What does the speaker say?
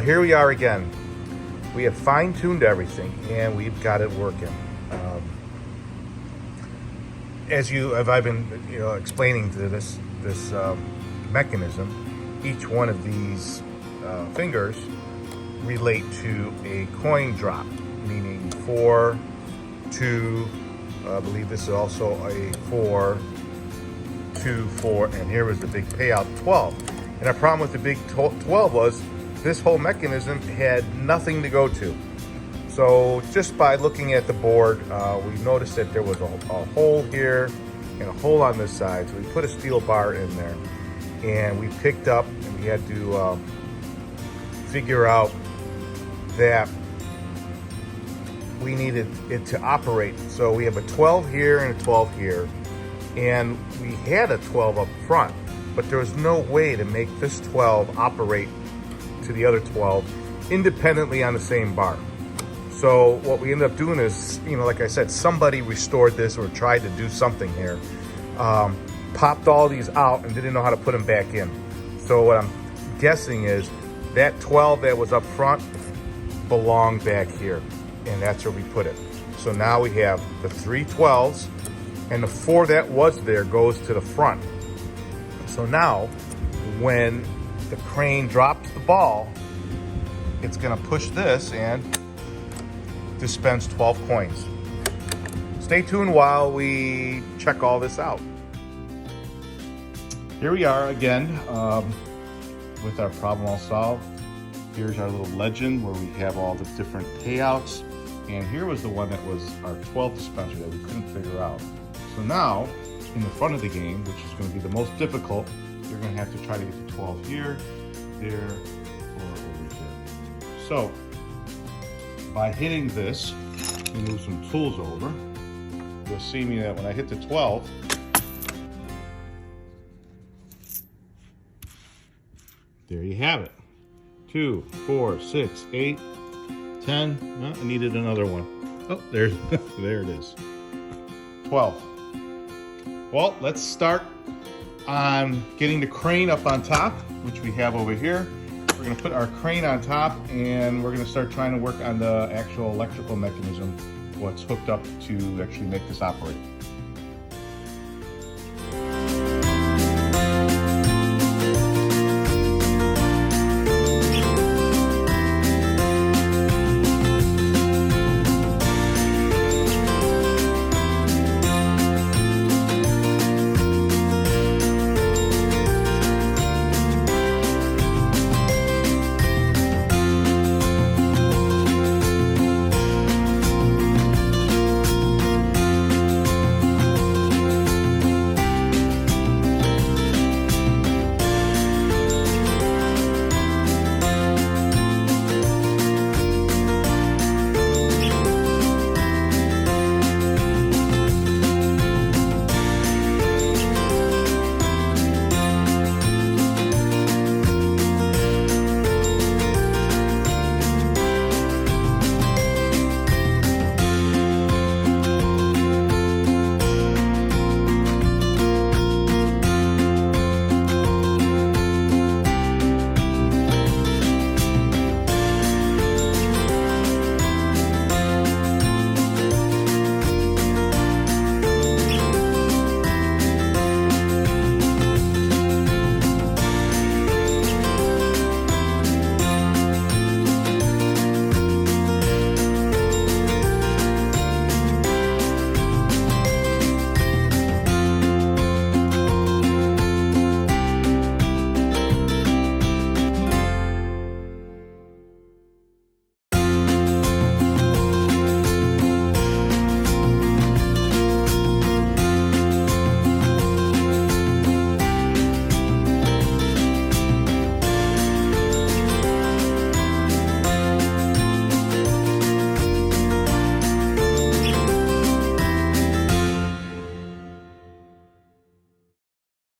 here we are again. We have fine-tuned everything and we've got it working. I've been explaining to this mechanism, each one of these fingers relate to a coin drop, meaning 4, 2, I believe this is also a 4, 2, 4, and here was the big payout 12. And our problem with the big 12 was this whole mechanism had nothing to go to. So just by looking at the board, we noticed that there was a hole here and a hole on this side. So we put a steel bar in there and we picked up, and we had to figure out that we needed it to operate. So we have a 12 here and a 12 here, and we had a 12 up front, but there was no way to make this 12 operate to the other 12 independently on the same bar. So what we ended up doing is, like I said, somebody restored this or tried to do something here, popped all these out and didn't know how to put them back in. So what I'm guessing is that 12 that was up front belonged back here, and that's where we put it. So now we have the 3 12s, and the 4 that was there goes to the front. So now when the crane drops the ball, it's gonna push this and dispense 12 coins. Stay tuned while we check all this out. Here we are again with our problem all solved. Here's our little legend where we have all the different payouts. And here was the one that was our 12th dispenser that we couldn't figure out. So now, in the front of the game, which is going to be the most difficult, you're going to have to try to get the 12 here, there, or over here. So, by hitting this, we move some tools over. You'll see me that when I hit the 12, there you have it. 2, 4, 6, 8, 10. Well, I needed another one. Oh, there it is. 12. Well, let's start on getting the crane up on top, which we have over here. We're going to put our crane on top, and we're going to start trying to work on the actual electrical mechanism, what's hooked up to actually make this operate.